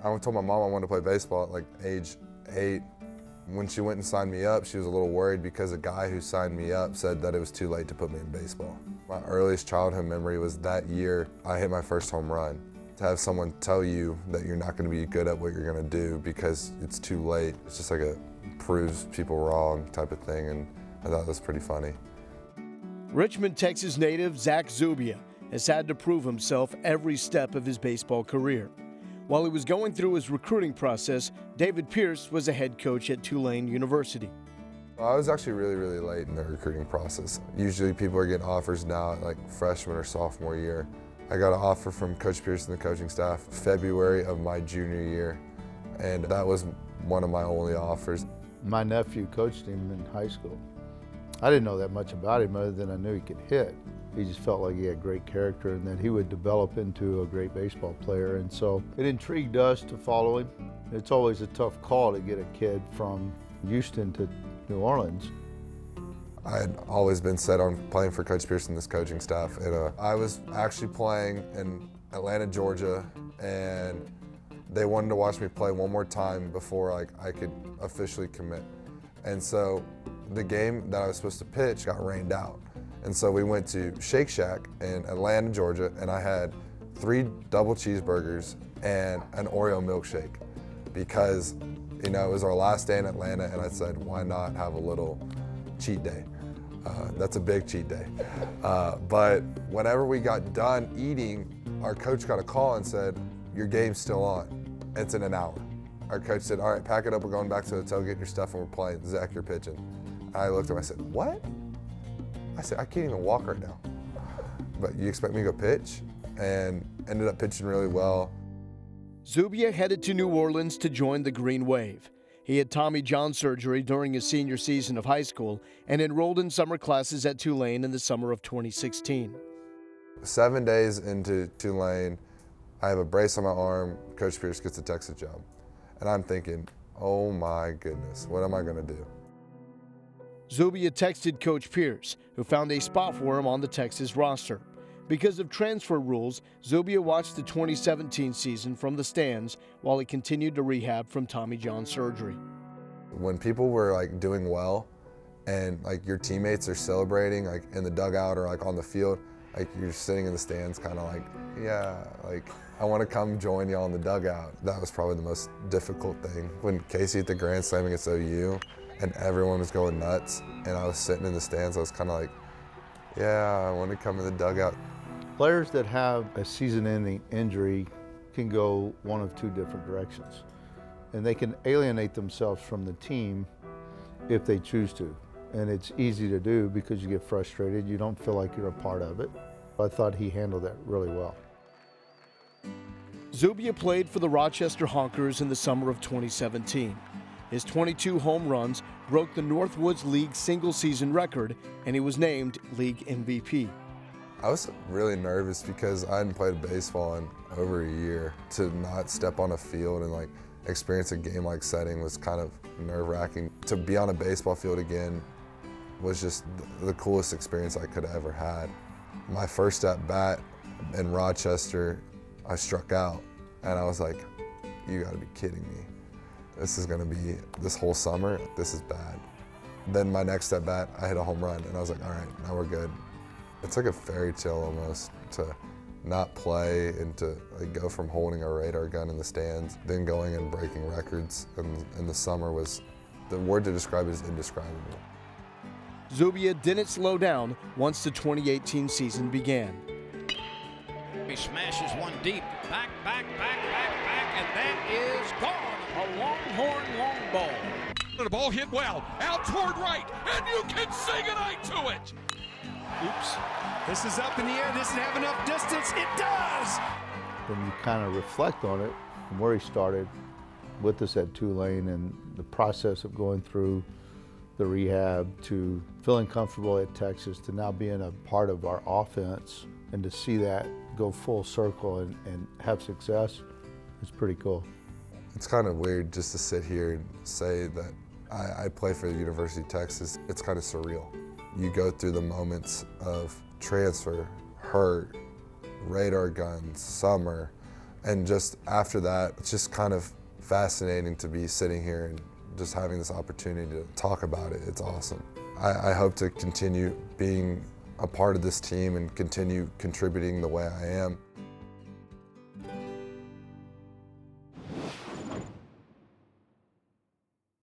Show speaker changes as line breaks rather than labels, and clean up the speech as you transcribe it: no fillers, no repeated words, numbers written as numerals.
I told my mom I wanted to play baseball at like age 8. When she went and signed me up, she was a little worried because a guy who signed me up said that it was too late to put me in baseball. My earliest childhood memory was that year I hit my first home run. To have someone tell you that you're not going to be good at what you're going to do because it's too late, it's just like a proves people wrong type of thing, and I thought that was pretty funny.
Richmond, Texas native Zach Zubia has had to prove himself every step of his baseball career. While he was going through his recruiting process, David Pierce was a head coach at Tulane University.
I was actually really late in the recruiting process. Usually people are getting offers now at like freshman or sophomore year. I got an offer from Coach Pierce and the coaching staff February of my junior year, and that was one of my only offers.
My nephew coached him in high school. I didn't know that much about him other than I knew he could hit. He just felt like he had great character and that he would develop into a great baseball player, and so it intrigued us to follow him. It's always a tough call to get a kid from Houston to New Orleans.
I had always been set on playing for Coach Pierce and this coaching staff. And I was actually playing in Atlanta, Georgia, and they wanted to watch me play one more time before I could officially commit. And so the game that I was supposed to pitch got rained out. And so we went to Shake Shack in Atlanta, Georgia, and I had 3 double cheeseburgers and an Oreo milkshake because, you know, it was our last day in Atlanta, and I said, why not have a little cheat day? That's a big cheat day. But whenever we got done eating, our coach got a call and said, your game's still on. It's in an hour. Our coach said, all right, pack it up, we're going back to the hotel, getting your stuff, and we're playing. Zach, you're pitching. I looked at him, I said, what? I said, I can't even walk right now. But you expect me to go pitch? And ended up pitching really well.
Zubia headed to New Orleans to join the Green Wave. He had Tommy John surgery during his senior season of high school and enrolled in summer classes at Tulane in the summer of 2016.
7 days into Tulane, I have a brace on my arm. Coach Pierce gets a Texas job. And I'm thinking, oh my goodness, what am I going to do?
Zubia texted Coach Pierce, who found a spot for him on the Texas roster. Because of transfer rules, Zubia watched the 2017 season from the stands while he continued to rehab from Tommy John surgery.
When people were like doing well and like your teammates are celebrating like in the dugout or like on the field, like you're sitting in the stands kind of like, yeah, like I want to come join you on the dugout. That was probably the most difficult thing. When Casey hit the grand slam against OU and everyone was going nuts and I was sitting in the stands, I was kind of like, yeah, I want to come in the dugout.
Players that have a season-ending injury can go one of 2 different directions. And they can alienate themselves from the team if they choose to. And it's easy to do because you get frustrated, you don't feel like you're a part of it. I thought he handled that really well.
Zubia played for the Rochester Honkers in the summer of 2017. His 22 home runs broke the Northwoods League single-season record, and he was named League MVP.
I was really nervous because I hadn't played baseball in over a year. To not step on a field and like experience a game-like setting was kind of nerve-wracking. To be on a baseball field again was just the coolest experience I could have ever had. My first at bat in Rochester, I struck out, and I was like, you gotta be kidding me. This is gonna be, this whole summer, this is bad. Then my next at bat, I hit a home run, and I was like, all right, now we're good. It's like a fairy tale almost to not play and to like go from holding a radar gun in the stands, then going and breaking records in the summer was, the word to describe it is indescribable.
Zubia didn't slow down once the 2018 season began.
He smashes one deep, back, and that is gone. A Longhorn long ball.
The ball hit well, out toward right, and you can sing an eye to it.
Oops, this is up in the air, this doesn't have enough distance, it does!
When you kind of reflect on it, from where he started with us at Tulane and the process of going through the rehab to feeling comfortable at Texas to now being a part of our offense and to see that go full circle and have success is pretty cool.
It's kind of weird just to sit here and say that I play for the University of Texas. It's kind of surreal. You go through the moments of transfer, hurt, radar guns, summer, And just after that, it's just kind of fascinating to be sitting here and just having this opportunity to talk about it. It's awesome. I hope to continue being a part of this team and continue contributing the way I am.